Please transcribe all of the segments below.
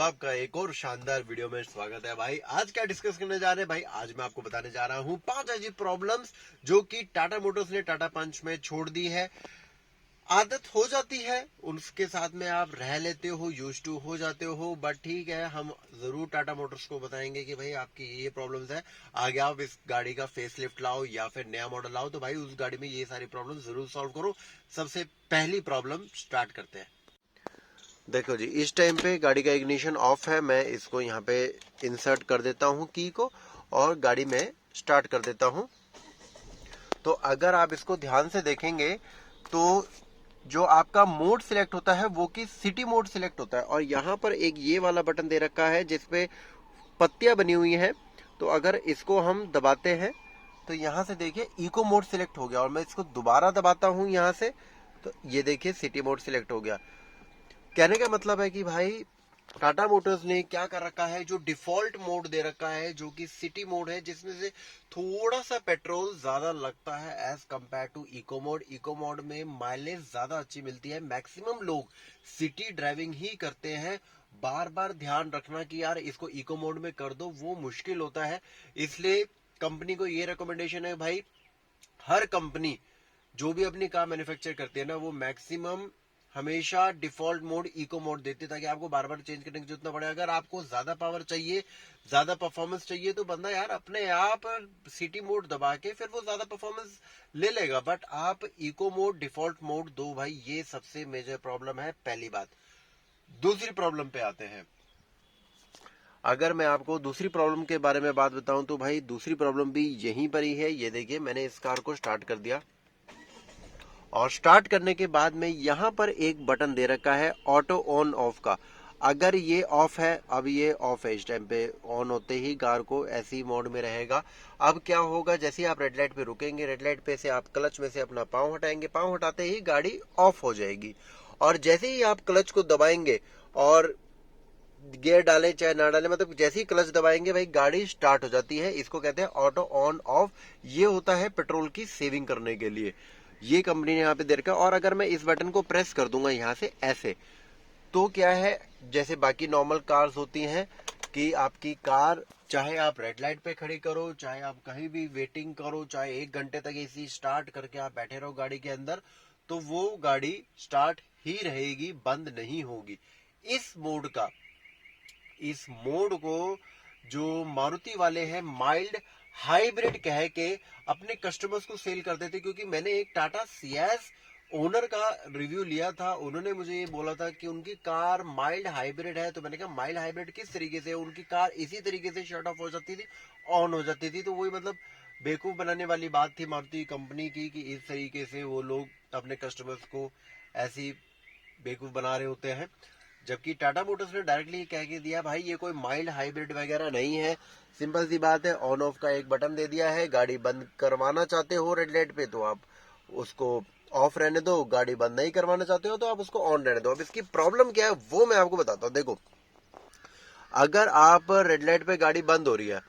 आपका एक और शानदार वीडियो में स्वागत है भाई। आज क्या डिस्कस करने जा रहे हैं भाई? आज मैं आपको बताने जा रहा हूं 5 ऐसी प्रॉब्लम्स जो कि टाटा मोटर्स ने टाटा पंच में छोड़ दी है। आदत हो जाती है, उसके साथ में आप रह लेते हो, यूज टू हो जाते हो, बट ठीक है, हम जरूर टाटा मोटर्स को बताएंगे कि भाई आपकी ये प्रॉब्लम्स है। आगे आप इस गाड़ी का फेस लिफ्ट लाओ या फिर नया मॉडल लाओ तो भाई उस गाड़ी में ये सारी प्रॉब्लम जरूर सॉल्व करो। सबसे पहली प्रॉब्लम स्टार्ट करते हैं। देखो जी, इस टाइम पे गाड़ी का इग्निशन ऑफ है। मैं इसको यहाँ पे इंसर्ट कर देता हूँ की को, और गाड़ी में स्टार्ट कर देता हूँ। तो अगर आप इसको ध्यान से देखेंगे तो जो आपका मोड सिलेक्ट होता है वो कि सिटी मोड सिलेक्ट होता है, और यहाँ पर एक ये वाला बटन दे रखा है जिसपे पत्तियां बनी हुई हैं। तो अगर इसको हम दबाते हैं तो यहाँ से देखिए इको मोड सिलेक्ट हो गया, और मैं इसको दोबारा दबाता हूँ यहाँ से तो ये देखिए सिटी मोड सिलेक्ट हो गया। कहने का मतलब है कि भाई टाटा मोटर्स ने क्या कर रखा है, जो डिफॉल्ट मोड दे रखा है जो कि सिटी मोड है, जिसमें से थोड़ा सा पेट्रोल ज्यादा लगता है as compare to eco mode. Eco mode में माइलेज ज्यादा अच्छी मिलती है। मैक्सिमम लोग सिटी ड्राइविंग ही करते हैं। बार बार ध्यान रखना कि यार इसको इको मोड में कर दो, वो मुश्किल होता है। इसलिए कंपनी को ये रिकमेंडेशन है भाई, हर कंपनी जो भी अपनी कार मैन्युफैक्चर करती है ना, वो मैक्सिमम हमेशा डिफॉल्ट मोड इको मोड देते हैं, ताकि आपको बार बार चेंज करने की जरूरत ना पड़े। अगर आपको ज्यादा पावर चाहिए, ज्यादा परफॉर्मेंस चाहिए, तो बंदा यार अपने आप सिटी मोड दबा के फिर वो ज्यादा परफॉर्मेंस ले लेगा। बट आप इको मोड डिफॉल्ट मोड दो भाई, ये सबसे मेजर प्रॉब्लम है, पहली बात। दूसरी प्रॉब्लम पे आते हैं। अगर मैं आपको दूसरी प्रॉब्लम के बारे में बात बताऊं तो भाई दूसरी प्रॉब्लम भी यहीं पर ही है। ये देखिए, मैंने इस कार को स्टार्ट कर दिया, और स्टार्ट करने के बाद में यहाँ पर एक बटन दे रखा है ऑटो ऑन ऑफ का। अगर ये ऑफ है, अब ये ऑफ है, इस टाइम पे ऑन होते ही कार को ऐसी मोड में रहेगा। अब क्या होगा, जैसे ही आप रेड लाइट पे रुकेंगे, रेड लाइट पे से आप क्लच में से अपना पाँव हटाएंगे, पाँव हटाते ही गाड़ी ऑफ हो जाएगी। और जैसे ही आप क्लच को दबाएंगे और गियर डालें चाहे ना डालें, मतलब जैसे ही क्लच दबाएंगे भाई गाड़ी स्टार्ट हो जाती है। इसको कहते हैं ऑटो ऑन ऑफ। ये होता है पेट्रोल की सेविंग करने के लिए, ये कंपनी ने यहाँ पे दे रखा है। और अगर मैं इस बटन को प्रेस कर दूंगा यहाँ से ऐसे, तो क्या है, जैसे बाकी नॉर्मल कार्स होती हैं कि आपकी कार चाहे आप रेड लाइट पे खड़ी करो, चाहे आप कहीं भी वेटिंग करो, चाहे 1 घंटे तक एसी स्टार्ट करके आप बैठे रहो गाड़ी के अंदर, तो वो गाड़ी स्टार्ट ही रहेगी, बंद नहीं होगी। इस मोड को जो मारुति वाले हैं माइल्ड हाइब्रिड कह के अपने कस्टमर्स को सेल करते थे। क्योंकि मैंने एक टाटा सियाज ओनर का रिव्यू लिया था, उन्होंने मुझे ये बोला था कि उनकी कार माइल्ड हाइब्रिड है। तो मैंने कहा माइल्ड हाइब्रिड किस तरीके से? उनकी कार इसी तरीके से शट ऑफ हो जाती थी, ऑन हो जाती थी। तो वही मतलब बेवकूफ बनाने वाली बात थी मारुति कंपनी की, कि इस तरीके से वो लोग अपने कस्टमर्स को ऐसी बेवकूफ बना रहे होते हैं। जबकि टाटा मोटर्स ने डायरेक्टली कह के दिया भाई ये कोई माइल्ड हाइब्रिड वगैरह नहीं है, सिंपल सी बात है, ऑन ऑफ का एक बटन दे दिया है। गाड़ी बंद करवाना चाहते हो रेड लाइट पे तो आप उसको ऑफ रहने दो, गाड़ी बंद नहीं करवाना चाहते हो तो आप उसको ऑन रहने दो। अब इसकी प्रॉब्लम क्या है वो मैं आपको बताता हूँ। देखो, अगर आप रेड लाइट पे गाड़ी बंद हो रही है,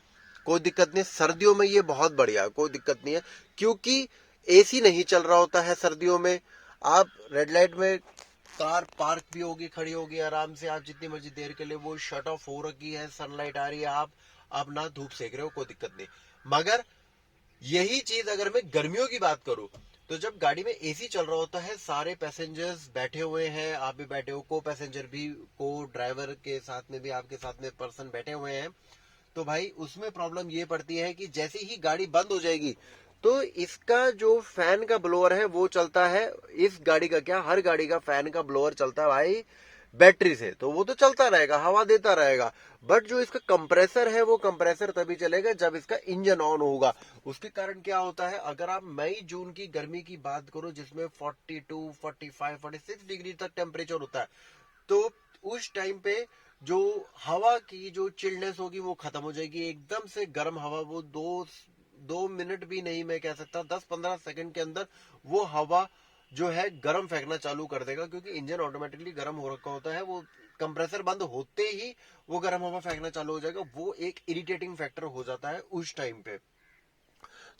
कोई दिक्कत नहीं, सर्दियों में ये बहुत बढ़िया, कोई दिक्कत नहीं है, क्योंकि एसी नहीं चल रहा होता है सर्दियों में। आप रेड लाइट में कार पार्क भी होगी, खड़ी होगी आराम से, आप जितनी मर्जी देर के लिए, वो शट ऑफ हो रखी है, सनलाइट आ रही है, आप ना धूप सेक रहे हो, कोई दिक्कत नहीं। मगर यही चीज अगर मैं गर्मियों की बात करूं, तो जब गाड़ी में एसी चल रहा होता है, सारे पैसेंजर्स बैठे हुए हैं, आप भी बैठे हो, को पैसेंजर भी, को ड्राइवर के साथ में भी आपके साथ में पर्सन बैठे हुए हैं, तो भाई उसमें प्रॉब्लम ये पड़ती है कि जैसे ही गाड़ी बंद हो जाएगी तो इसका जो फैन का ब्लोअर है वो चलता है। इस गाड़ी का क्या, हर गाड़ी का फैन का ब्लोअर चलता है भाई बैटरी से, तो वो तो चलता रहेगा, हवा देता रहेगा। बट जो इसका कंप्रेसर है, वो कंप्रेसर तभी चलेगा जब इसका इंजन ऑन होगा। उसके कारण क्या होता है, अगर आप मई जून की गर्मी की बात करो जिसमें 42, 45, 46 डिग्री तक टेम्परेचर होता है, तो उस टाइम पे जो हवा की जो चिल्डनेस होगी वो खत्म हो जाएगी। एकदम से गर्म हवा, वो दो मिनट भी नहीं, मैं कह सकता 10-15 सेकंड के अंदर वो हवा जो है गर्म फेंकना चालू कर देगा, क्योंकि इंजन ऑटोमेटिकली गर्म हो रखा होता है। वो कंप्रेसर बंद होते ही वो गर्म हवा फेंकना चालू हो जाएगा। वो एक इरिटेटिंग फैक्टर हो जाता है उस टाइम पे।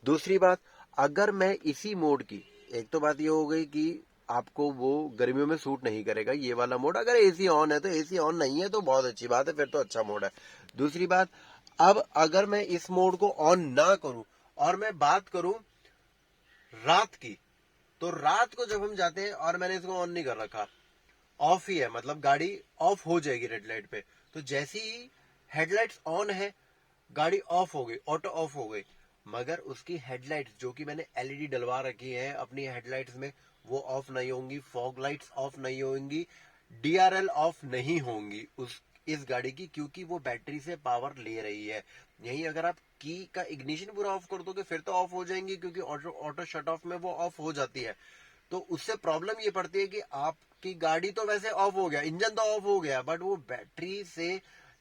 दूसरी बात, अगर मैं इसी मोड की, एक तो बात ये हो गई कि आपको वो गर्मियों में सूट नहीं करेगा ये वाला मोड। अगर एसी ऑन है तो, एसी ऑन नहीं है तो बहुत अच्छी बात है, फिर तो अच्छा मोड है। दूसरी बात, अब अगर मैं इस मोड को ऑन ना करूं और मैं बात करूं रात की, तो रात को जब हम जाते हैं और मैंने इसको ऑन नहीं कर रखा, ऑफ ही है, मतलब गाड़ी ऑफ हो जाएगी रेड लाइट पे, तो जैसे ही हेडलाइट्स ऑन है गाड़ी ऑफ हो गई, ऑटो ऑफ हो गई, मगर उसकी हेडलाइट्स जो कि मैंने एलईडी डलवा रखी है अपनी हेडलाइट्स में, वो ऑफ नहीं होंगी, फॉग लाइट्स ऑफ नहीं होंगी, डीआरएल ऑफ नहीं होंगी उस इस गाड़ी की, क्योंकि वो बैटरी से पावर ले रही है। यही अगर आप की का इग्निशन पूरा ऑफ कर दोगे फिर तो ऑफ हो जाएंगी, क्योंकि ऑटो ऑटो शट ऑफ में वो ऑफ हो जाती है। तो उससे प्रॉब्लम ये पड़ती है कि आपकी गाड़ी तो वैसे ऑफ हो गया, इंजन तो ऑफ हो गया, बट वो बैटरी से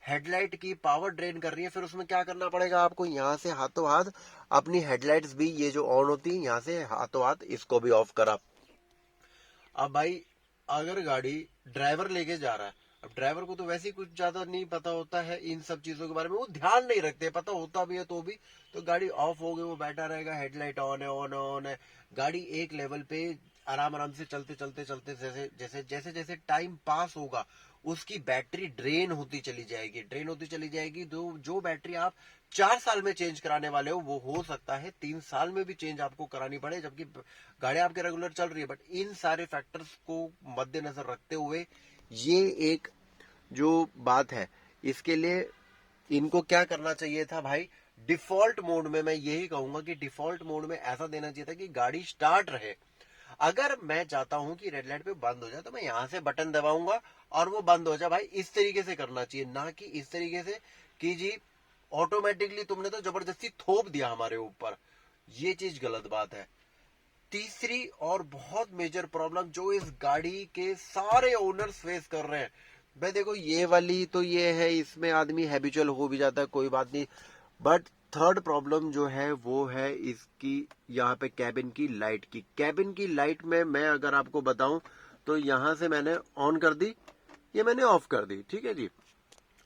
हेडलाइट की पावर ड्रेन कर रही है। फिर उसमें क्या करना पड़ेगा आपको, यहाँ से हाथों हाथ अपनी हेडलाइट्स भी ये जो ऑन होती है यहाँ से हाथों हाथ इसको भी ऑफ करा। अब भाई अगर गाड़ी ड्राइवर लेके जा रहा है, अब ड्राइवर को तो वैसे ही कुछ ज्यादा नहीं पता होता है इन सब चीजों के बारे में, वो ध्यान नहीं रखते, पता होता भी है तो गाड़ी ऑफ हो गई, वो बैठा रहेगा, हेडलाइट ऑन है, ऑन है, ऑन है, गाड़ी एक लेवल पे आराम आराम से चलते चलते चलते जैसे जैसे जैसे जैसे टाइम पास होगा उसकी बैटरी ड्रेन होती चली जाएगी, ड्रेन होती चली जाएगी। जो बैटरी आप 4 साल में चेंज कराने वाले हो सकता है 3 साल में भी चेंज आपको करानी पड़े, जबकि गाड़ी आपके रेगुलर चल रही है। बट इन सारे फैक्टर्स को मद्देनजर रखते हुए ये एक जो बात है, इसके लिए इनको क्या करना चाहिए था भाई, डिफॉल्ट मोड में मैं यही कहूंगा कि डिफॉल्ट मोड में ऐसा देना चाहिए था कि गाड़ी स्टार्ट रहे। अगर मैं चाहता हूं कि रेड लाइट पे बंद हो जाए तो मैं यहां से बटन दबाऊंगा और वो बंद हो जाए, भाई इस तरीके से करना चाहिए, ना कि इस तरीके से कि जी ऑटोमेटिकली तुमने तो जबरदस्ती थोप दिया हमारे ऊपर। ये चीज गलत बात है। तीसरी और बहुत मेजर प्रॉब्लम जो इस गाड़ी के सारे ओनर्स फेस कर रहे हैं, भाई देखो ये वाली तो ये है, इसमें आदमी हैबिचुअल हो भी जाता है, कोई बात नहीं, बट थर्ड प्रॉब्लम जो है वो है इसकी यहाँ पे कैबिन की लाइट की। कैबिन की लाइट में मैं अगर आपको बताऊं तो यहां से मैंने ऑन कर दी, ये मैंने ऑफ कर दी, ठीक है जी,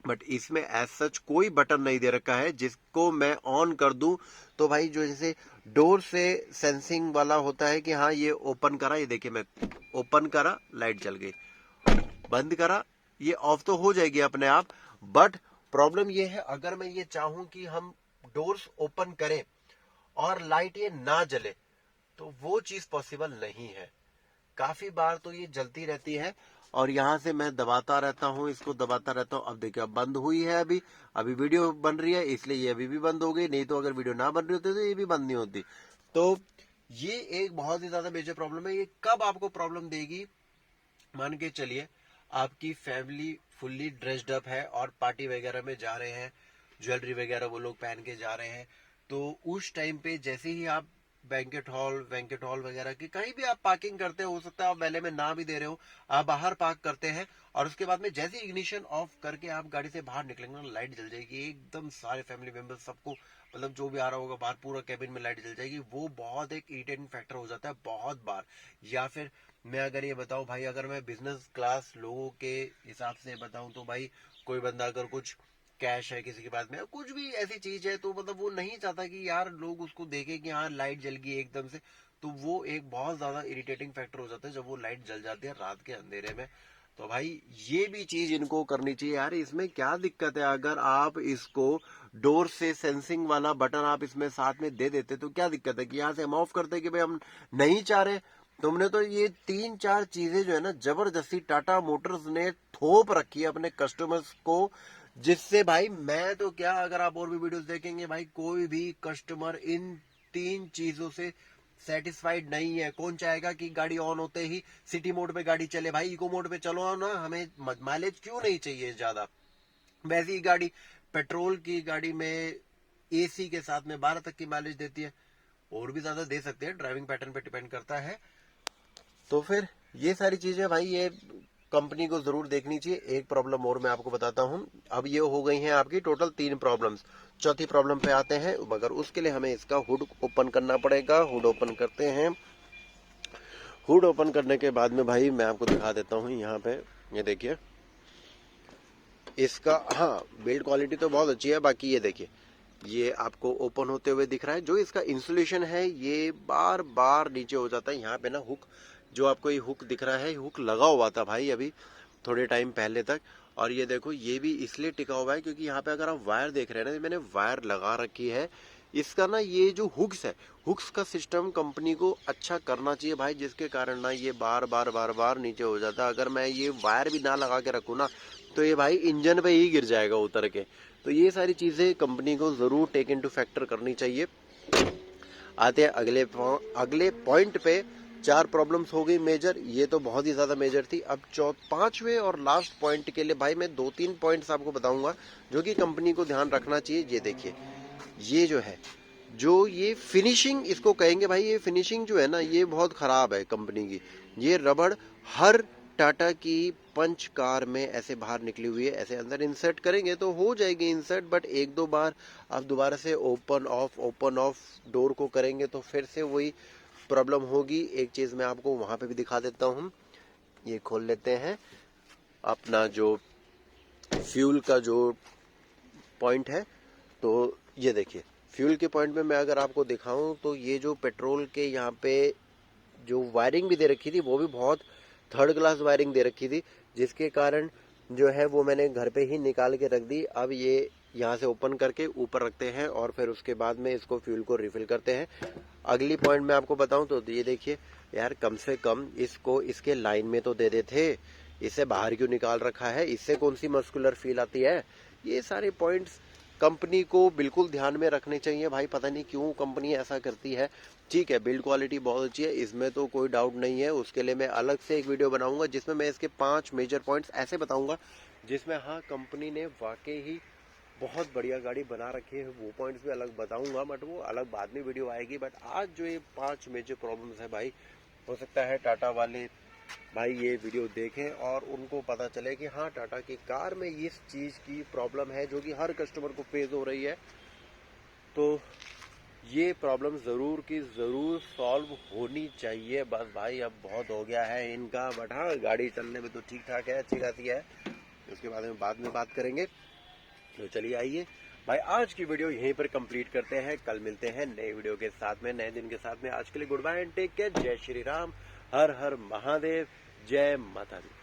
बट इसमें एज सच कोई बटन नहीं दे रखा है जिसको मैं ऑन कर दूं तो भाई जो जैसे डोर से सेंसिंग वाला होता है कि हाँ ये ओपन करा, ये देखिए मैं ओपन करा लाइट जल गई, बंद करा ये ऑफ तो हो जाएगी अपने आप। बट प्रॉब्लम ये है अगर मैं ये चाहूं कि हम डोर्स ओपन करें और लाइट ये ना जले तो वो चीज पॉसिबल नहीं है। काफी बार तो ये जलती रहती है और यहां से मैं दबाता रहता हूं, इसको दबाता रहता हूं। अब देखिए अब बंद हुई है, अभी वीडियो बन रही है इसलिए ये अभी भी बंद हो गई, नहीं तो अगर वीडियो ना बन रही होती तो ये भी बंद नहीं होती। तो ये एक बहुत ही ज्यादा मेजर प्रॉब्लम है। ये कब आपको प्रॉब्लम देगी, मान के चलिए आपकी फैमिली फुल्ली ड्रेस्ड अप है और पार्टी वगैरह में जा रहे हैं, ज्वेलरी वगैरह वो लोग पहन के जा रहे हैं, तो उस टाइम पे जैसे ही आप बैंकेट हॉल वगैरह की कहीं भी आप पार्किंग करते हो सकता है आप वैले में ना भी दे रहे हो, आप बाहर पार्क करते हैं और उसके बाद में जैसे इग्निशन ऑफ करके आप गाड़ी से बाहर निकलेंगे ना, लाइट जल जाएगी एकदम, सारे फैमिली मेंबर्स सबको, मतलब जो भी आ रहा होगा बाहर पूरा कैबिन में लाइट जल जाएगी। वो बहुत एक इरिटेटिंग फैक्टर हो जाता है बहुत बार। या फिर मैं अगर ये बताऊं भाई, अगर मैं बिजनेस क्लास लोगों के हिसाब से बताऊं तो भाई कोई बंदा अगर कुछ कैश है किसी के पास में, कुछ भी ऐसी चीज है, तो मतलब वो नहीं चाहता कि यार लोग उसको देखे कि हाँ लाइट जल गई एकदम से, तो वो एक बहुत ज्यादा इरिटेटिंग फैक्टर हो जाता है जब वो लाइट जल जाती है रात के अंधेरे में। तो भाई ये भी चीज इनको करनी चाहिए यार। इसमें क्या दिक्कत है, अगर आप इसको डोर से सेंसिंग वाला बटन आप इसमें साथ में दे देते तो क्या दिक्कत है कि यहाँ से हम ऑफ करते कि भाई हम नहीं चाह रहे। तुमने तो ये 3-4 चीजें जो है ना जबरदस्ती टाटा मोटर्स ने थोप रखी है अपने कस्टमर्स को, जिससे भाई मैं तो क्या, अगर आप और भी वीडियोस देखेंगे भाई कोई भी कस्टमर इन 3 चीजों से सेटिस्फाइड नहीं है। कौन चाहेगा कि गाड़ी ऑन होते ही सिटी मोड पे गाड़ी चले, भाई इको मोड पे चलो ना, हमें माइलेज क्यों नहीं चाहिए ज्यादा। वैसी ही गाड़ी पेट्रोल की गाड़ी में एसी के साथ में 12 तक की माइलेज देती है, और भी ज्यादा दे सकते हैं, ड्राइविंग पैटर्न पे डिपेंड करता है। तो फिर ये सारी चीजें भाई ये कंपनी को जरूर देखनी चाहिए। एक प्रॉब्लम और मैं आपको बताता हूं, अब ये हो गई हैं आपकी टोटल 3 प्रॉब्लम्स। चौथी प्रॉब्लम पे आते हैं, मगर उसके लिए हमें इसका हुड ओपन करना पड़ेगा। हुड ओपन करते हैं। हुड ओपन करने के बाद में भाई मैं आपको दिखा देता हूं, यहाँ पे ये देखिए इसका, हाँ बिल्ड क्वालिटी तो बहुत अच्छी है। बाकी ये देखिए ये आपको ओपन होते हुए दिख रहा है, जो इसका इंसुलेशन है ये बार बार नीचे हो जाता है। यहाँ पे ना हुक जो आपको ये हुक दिख रहा है, हुक लगा हुआ था भाई अभी थोड़े टाइम पहले तक, और ये देखो ये भी इसलिए टिका हुआ है क्योंकि यहाँ पे अगर आप वायर देख रहे हैं ना, मैंने वायर लगा रखी है। इसका ना ये जो हुक्स है, हुक्स का सिस्टम कंपनी को अच्छा करना चाहिए भाई, जिसके कारण ना ये बार बार नीचे हो जाता है। अगर मैं ये वायर भी ना लगा के रखूँ ना, तो ये भाई इंजन पे ही गिर जाएगा उतर के। तो ये सारी चीजें कंपनी को जरूर टेक इनटू फैक्टर करनी चाहिए। आते हैं अगले पॉइंट पे। 4 प्रॉब्लम्स हो गई मेजर, ये तो बहुत ही ज्यादा मेजर थी। अब 5वें और लास्ट पॉइंट के लिए भाई मैं 2-3 पॉइंट्स आपको बताऊंगा जो कि कंपनी को ध्यान रखना चाहिए। ये देखिए, ये जो है, जो ये फिनिशिंग इसको कहेंगे भाई, ये फिनिशिंग जो है ना, ये बहुत खराब है कंपनी की। ये रबड़ हर टाटा की पंच कार में ऐसे बाहर निकली हुई है। ऐसे अंदर इंसर्ट करेंगे तो हो जाएगी इंसर्ट, बट 1-2 बार आप दोबारा से ओपन ऑफ डोर को करेंगे तो फिर से वही प्रॉब्लम होगी। एक चीज मैं आपको वहां पे भी दिखा देता हूँ। ये खोल लेते हैं अपना जो फ्यूल का जो पॉइंट है। तो ये देखिए, फ्यूल के पॉइंट में मैं अगर आपको दिखाऊं तो ये जो पेट्रोल के यहाँ पे जो वायरिंग भी दे रखी थी, वो भी बहुत थर्ड क्लास वायरिंग दे रखी थी, जिसके कारण जो है वो मैंने घर पे ही निकाल के रख दी। अब ये यहाँ से ओपन करके ऊपर रखते हैं और फिर उसके बाद में इसको फ्यूल को रिफिल करते हैं। अगली पॉइंट में आपको बताऊं तो ये देखिए यार, कम से कम इसको इसके लाइन में तो दे देते, इसे बाहर क्यों निकाल रखा है, इससे कौन सी मस्कुलर फील आती है। ये सारे पॉइंट्स कंपनी को बिल्कुल ध्यान में रखने चाहिए भाई, पता नहीं क्यों कंपनी ऐसा करती है। ठीक है, बिल्ड क्वालिटी बहुत अच्छी है, इसमें तो कोई डाउट नहीं है। उसके लिए मैं अलग से एक वीडियो बनाऊंगा जिसमें मैं इसके 5 मेजर पॉइंट्स ऐसे बताऊंगा जिसमें हाँ कंपनी ने वाकई ही बहुत बढ़िया गाड़ी बना रखी है। वो पॉइंट्स भी अलग बताऊंगा, बट वो अलग बाद में वीडियो आएगी। बट आज जो ये 5 मेजर प्रॉब्लम्स है भाई, हो सकता है टाटा वाले भाई ये वीडियो देखें और उनको पता चले कि हाँ टाटा की कार में इस चीज की प्रॉब्लम है जो कि हर कस्टमर को फेस हो रही है। तो ये प्रॉब्लम जरूर की जरूर सॉल्व होनी चाहिए। बस भाई अब बहुत हो गया है इनका, बट हाँ गाड़ी चलने में तो ठीक ठाक है, अच्छी खासी है। उसके बाद में बात करेंगे। तो चलिए आइए भाई, आज की वीडियो यहीं पर कंप्लीट करते हैं। कल मिलते हैं नए वीडियो के साथ में, नए दिन के साथ में। आज के लिए goodbye and take care. जय श्री राम, हर हर महादेव, जय माता दी।